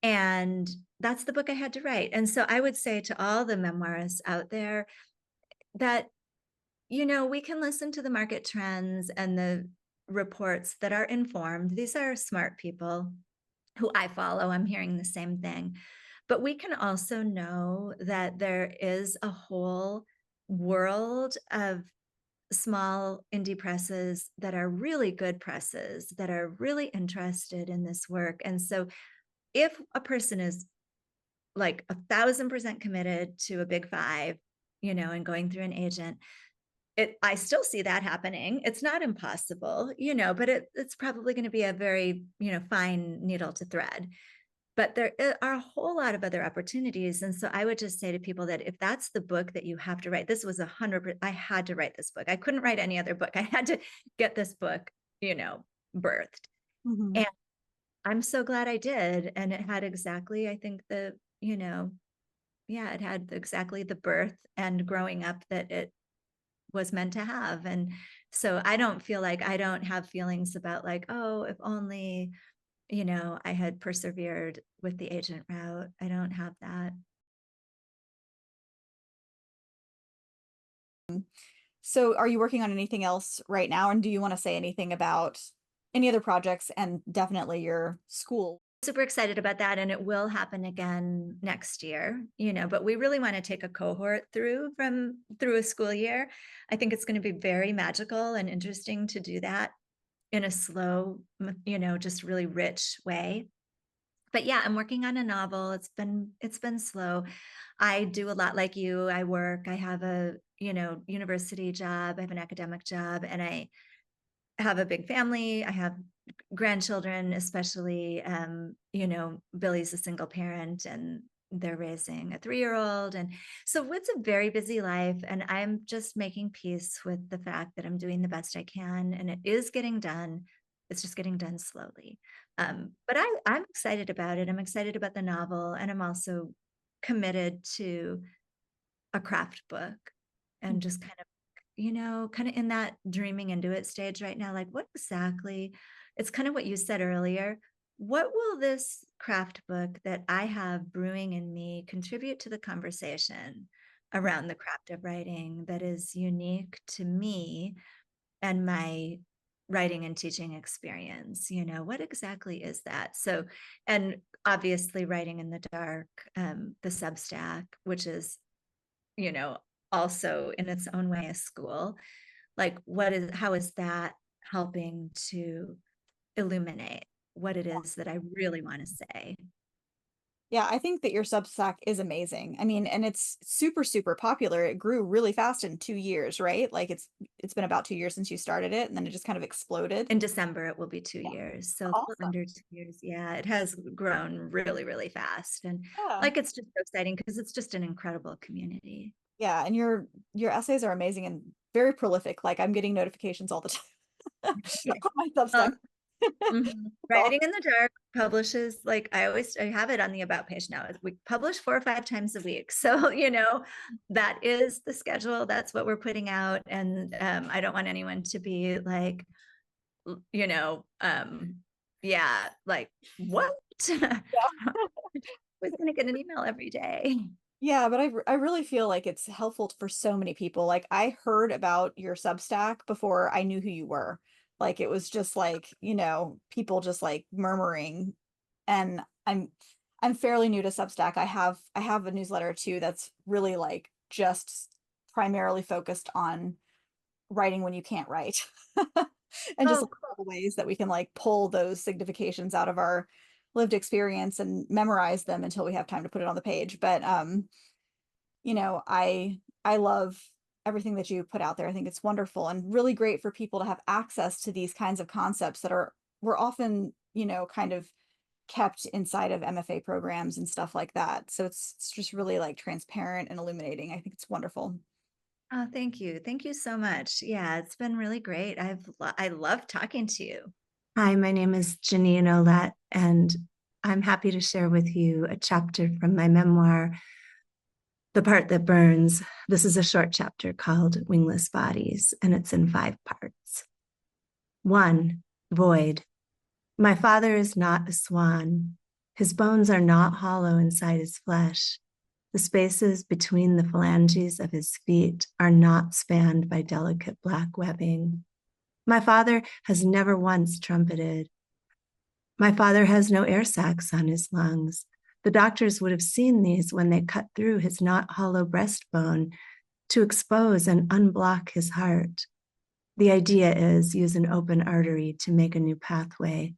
And that's the book I had to write. And so I would say to all the memoirists out there that, we can listen to the market trends and the reports that are informed. These are smart people who I follow. I'm hearing the same thing. But we can also know that there is a whole world of small indie presses that are really good presses, that are really interested in this work. And so if a person is like 1,000% committed to a big five, and going through an agent, I still see that happening. It's not impossible, but it's probably going to be a very, fine needle to thread. But there are a whole lot of other opportunities. And so I would just say to people that if that's the book that you have to write, this was 100%, I had to write this book. I couldn't write any other book. I had to get this book, birthed. And I'm so glad I did. And it had exactly, I think it had exactly the birth and growing up that it was meant to have. And so I don't feel like I don't have feelings about like, oh, if only, I had persevered with the agent route. I don't have that. So are you working on anything else right now? And do you want to say anything about any other projects and definitely your school? Super excited about that. And it will happen again next year, but we really want to take a cohort through a school year. I think it's going to be very magical and interesting to do that in a slow, just really rich way. But yeah, I'm working on a novel. It's been slow. I do a lot like you. I have a, university job. I have an academic job, and I have a big family. I have grandchildren, especially, Billy's a single parent and they're raising a 3-year-old. And so it's a very busy life. And I'm just making peace with the fact that I'm doing the best I can. And it is getting done. It's just getting done slowly. But I'm excited about it. I'm excited about the novel. And I'm also committed to a craft book and just kind of in that dreaming into it stage right now, like what exactly, it's kind of what you said earlier. What will this craft book that I have brewing in me contribute to the conversation around the craft of writing that is unique to me and my writing and teaching experience? What exactly is that? So, and obviously Writing in the Dark, the Substack, which is, also in its own way a school, like how is that helping to illuminate what it is that I really want to say? Yeah, I think that your Substack is amazing. I mean, and it's super, super popular. It grew really fast in 2 years, right? Like it's been about 2 years since you started it, and then it just kind of exploded. In December, it will be 2 years. So Awesome. under 2 years. Yeah, it has grown really, really fast. And Yeah. like, it's just so exciting because it's just an incredible community. Yeah, and your essays are amazing and very prolific. Like I'm getting notifications all the time on my Substack. Writing in the Dark publishes, like I have it on the about page now. We publish 4 or 5 times a week. So, that is the schedule. That's what we're putting out. And I don't want anyone to be like, yeah, like what? Yeah. We're going to get an email every day. Yeah, but I really feel like it's helpful for so many people. Like I heard about your Substack before I knew who you were. Like it was just like, people just like murmuring. And I'm fairly new to Substack. I have a newsletter too that's really like just primarily focused on writing when you can't write. and just Oh, like, all the ways that we can like pull those significations out of our lived experience and memorize them until we have time to put it on the page. But you know, I love everything that you put out there. I think it's wonderful and really great for people to have access to these kinds of concepts that were often, you know, kind of kept inside of MFA programs and stuff like that. So it's just really like transparent and illuminating. I think it's wonderful. oh, thank you. Thank you so much. Yeah, it's been really great. I love talking to you. Hi, my name is Jeannine Ouellette, and I'm happy to share with you a chapter from my memoir, The Part That Burns. This is a short chapter called Wingless Bodies, and it's in 5 parts. 1, void. My father is not a swan. His bones are not hollow inside his flesh. The spaces between the phalanges of his feet are not spanned by delicate black webbing. My father has never once trumpeted. My father has no air sacs on his lungs. The doctors would have seen these when they cut through his not hollow breastbone to expose and unblock his heart. The idea is use an open artery to make a new pathway.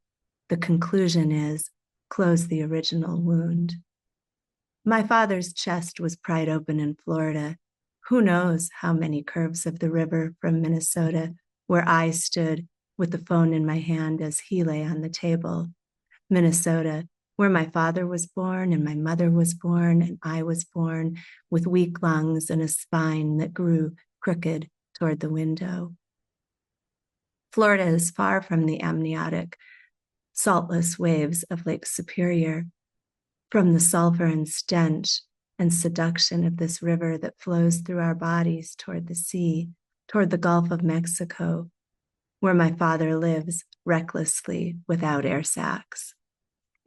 The conclusion is close the original wound. My father's chest was pried open in Florida. Who knows how many curves of the river from Minnesota, where I stood with the phone in my hand as he lay on the table. Minnesota, where my father was born and my mother was born and I was born, with weak lungs and a spine that grew crooked toward the window. Florida is far from the amniotic, saltless waves of Lake Superior, from the sulfur and stench and seduction of this river that flows through our bodies toward the sea, toward the Gulf of Mexico, where my father lives recklessly without air sacs.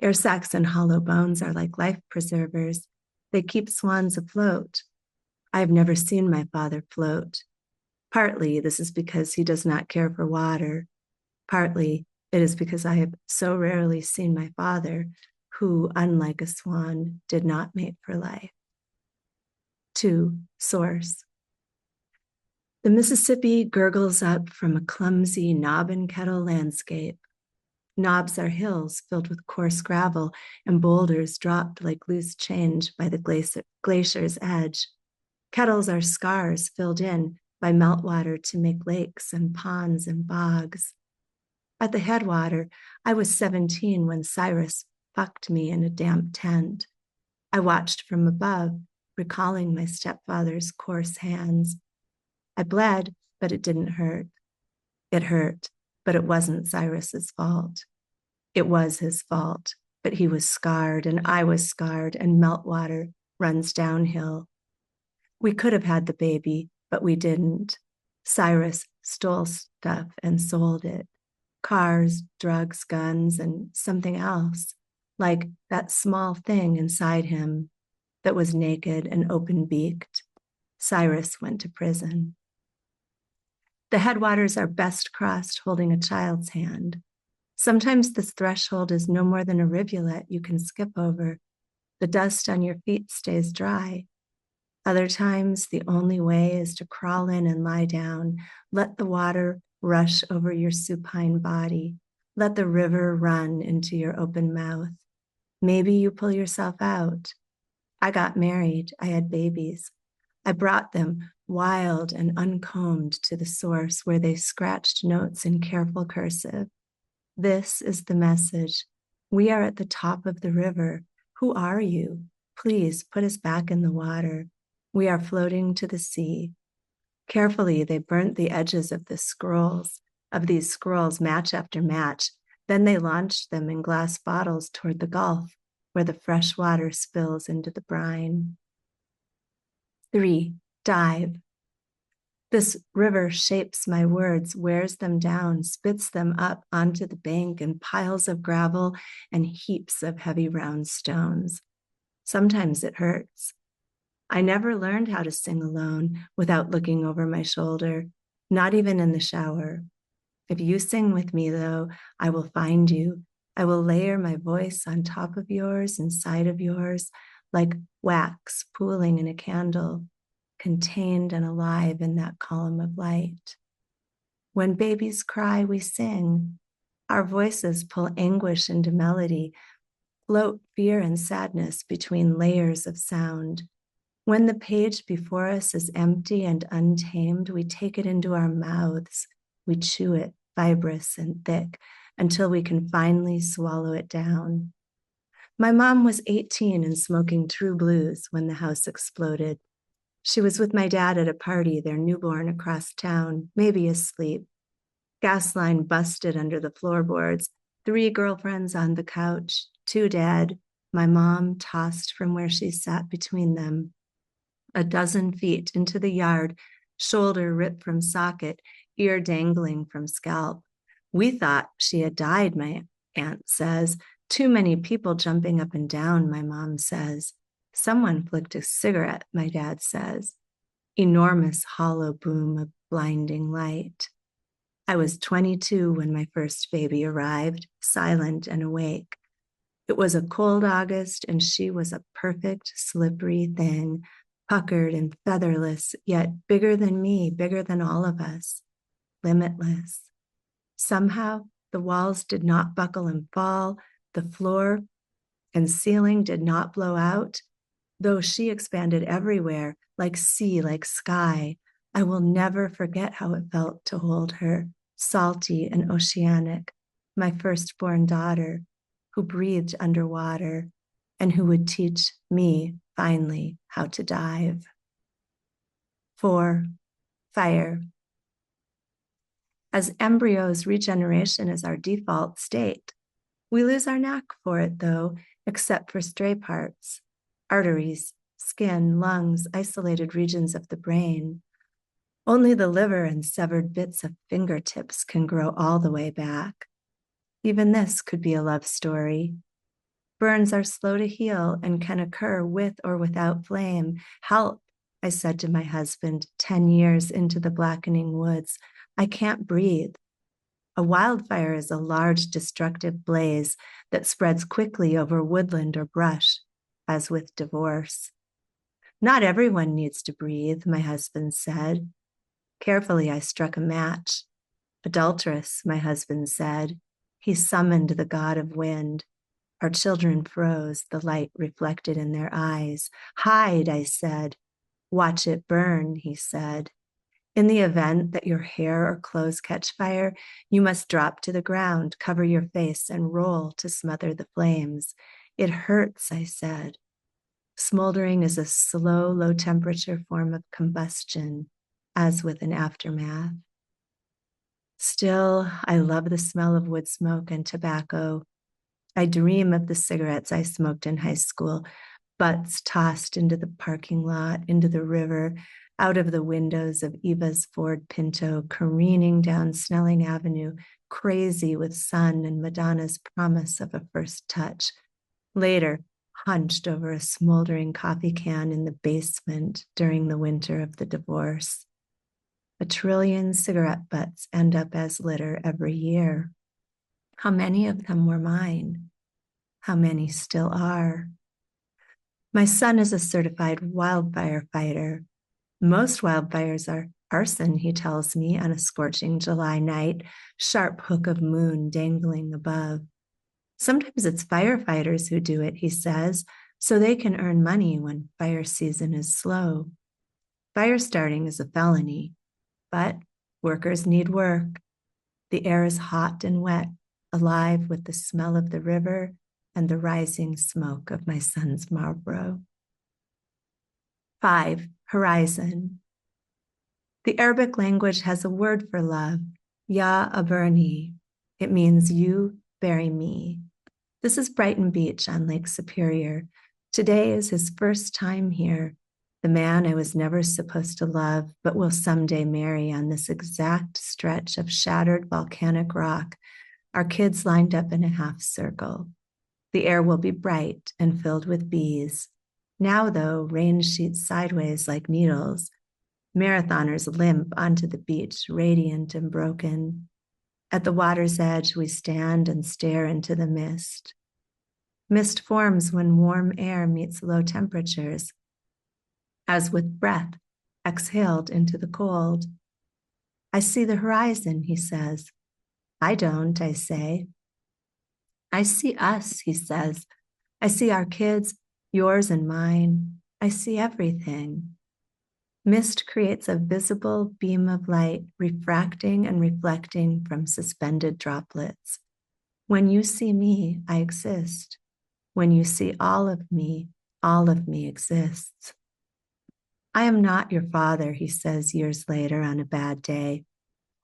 Air sacs and hollow bones are like life preservers. They keep swans afloat. I have never seen my father float. Partly this is because he does not care for water. Partly it is because I have so rarely seen my father, who, unlike a swan, did not mate for life. 2, source. The Mississippi gurgles up from a clumsy knob and kettle landscape. Knobs are hills filled with coarse gravel and boulders dropped like loose change by the glacier's edge. Kettles are scars filled in by meltwater to make lakes and ponds and bogs. At the headwater, I was 17 when Cyrus fucked me in a damp tent. I watched from above, recalling my stepfather's coarse hands. I bled, but it didn't hurt. It hurt, but it wasn't Cyrus's fault. It was his fault, but he was scarred and I was scarred, and meltwater runs downhill. We could have had the baby, but we didn't. Cyrus stole stuff and sold it. Cars, drugs, guns, and something else, like that small thing inside him that was naked and open-beaked. Cyrus went to prison. The headwaters are best crossed holding a child's hand. Sometimes this threshold is no more than a rivulet you can skip over. The dust on your feet stays dry. Other times, the only way is to crawl in and lie down. Let the water rush over your supine body. Let the river run into your open mouth. Maybe you pull yourself out. I got married. I had babies. I brought them wild and uncombed to the source where they scratched notes in careful cursive. This is the message. We are at the top of the river. Who are you? Please put us back in the water. We are floating to the sea. Carefully, they burnt the edges of these scrolls match after match. Then they launched them in glass bottles toward the Gulf, where the fresh water spills into the brine. 3, dive. This river shapes my words, wears them down, spits them up onto the bank in piles of gravel and heaps of heavy round stones. Sometimes it hurts. I never learned how to sing alone without looking over my shoulder, not even in the shower. If you sing with me, though, I will find you. I will layer my voice on top of yours, inside of yours, like wax pooling in a candle, contained and alive in that column of light. When babies cry, we sing. Our voices pull anguish into melody, float fear and sadness between layers of sound. When the page before us is empty and untamed, we take it into our mouths. We chew it, fibrous and thick, until we can finally swallow it down. My mom was 18 and smoking True Blues when the house exploded. She was with my dad at a party, their newborn across town, maybe asleep. Gas line busted under the floorboards, 3 girlfriends on the couch, 2 dead, my mom tossed from where she sat between them. 12 feet into the yard, shoulder ripped from socket, ear dangling from scalp. We thought she had died, my aunt says. Too many people jumping up and down, my mom says. Someone flicked a cigarette, my dad says. Enormous hollow boom of blinding light. I was 22 when my first baby arrived, silent and awake. It was a cold August, and she was a perfect, slippery thing, puckered and featherless, yet bigger than me, bigger than all of us, limitless. Somehow, the walls did not buckle and fall, the floor and ceiling did not blow out, though she expanded everywhere, like sea, like sky. I will never forget how it felt to hold her, salty and oceanic, my firstborn daughter, who breathed underwater and who would teach me, finally, how to dive. 4. Fire. As embryos, regeneration is our default state. We lose our knack for it, though, except for stray parts, arteries, skin, lungs, isolated regions of the brain. Only the liver and severed bits of fingertips can grow all the way back. Even this could be a love story. Burns are slow to heal and can occur with or without flame. Help, I said to my husband 10 years into the blackening woods. I can't breathe. A wildfire is a large destructive blaze that spreads quickly over woodland or brush, as with divorce. Not everyone needs to breathe, my husband said. Carefully, I struck a match. Adulteress, my husband said. He summoned the god of wind. Our children froze, the light reflected in their eyes. Hide, I said. Watch it burn, he said. In the event that your hair or clothes catch fire, you must drop to the ground, cover your face, and roll to smother the flames. It hurts, I said. Smoldering is a slow, low-temperature form of combustion, as with an aftermath. Still, I love the smell of wood smoke and tobacco. I dream of the cigarettes I smoked in high school, butts tossed into the parking lot, into the river, out of the windows of Eva's Ford Pinto, careening down Snelling Avenue, crazy with sun and Madonna's promise of a first touch. Later, hunched over a smoldering coffee can in the basement during the winter of the divorce. 1 trillion cigarette butts end up as litter every year. How many of them were mine? How many still are? My son is a certified wildfire fighter. Most wildfires are arson, he tells me, on a scorching July night, sharp hook of moon dangling above. Sometimes it's firefighters who do it, he says, so they can earn money when fire season is slow. Fire starting is a felony, but workers need work. The air is hot and wet, alive with the smell of the river and the rising smoke of my son's Marlboro. 5. Horizon. The Arabic language has a word for love, ya aburni. It means you bury me. This is Brighton Beach on Lake Superior. Today is his first time here, the man I was never supposed to love, but will someday marry on this exact stretch of shattered volcanic rock, our kids lined up in a half circle. The air will be bright and filled with bees. Now, though, rain sheets sideways like needles. Marathoners limp onto the beach, radiant and broken. At the water's edge, we stand and stare into the mist. Mist forms when warm air meets low temperatures, as with breath exhaled into the cold. I see the horizon, he says. I don't, I say. I see us, he says. I see our kids, yours and mine. I see everything. Mist creates a visible beam of light, refracting and reflecting from suspended droplets. When you see me, I exist. When you see all of me exists. I am not your father, he says years later on a bad day.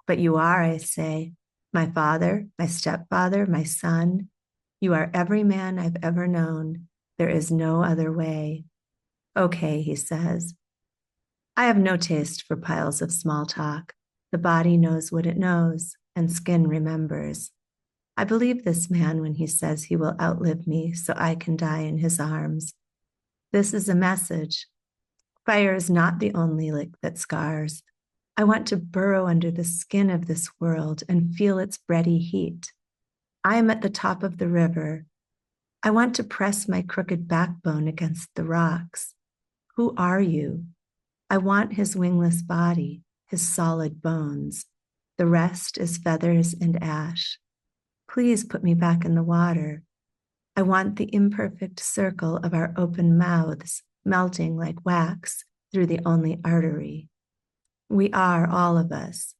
But you are, I say, my father, my stepfather, my son. You are every man I've ever known. There is no other way. Okay, he says. I have no taste for piles of small talk. The body knows what it knows, and skin remembers. I believe this man when he says he will outlive me so I can die in his arms. This is a message. Fire is not the only lick that scars. I want to burrow under the skin of this world and feel its bready heat. I am at the top of the river. I want to press my crooked backbone against the rocks. Who are you? I want his wingless body, his solid bones. The rest is feathers and ash. Please put me back in the water. I want the imperfect circle of our open mouths melting like wax through the only artery. We are, all of us,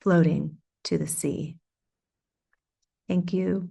floating to the sea. Thank you.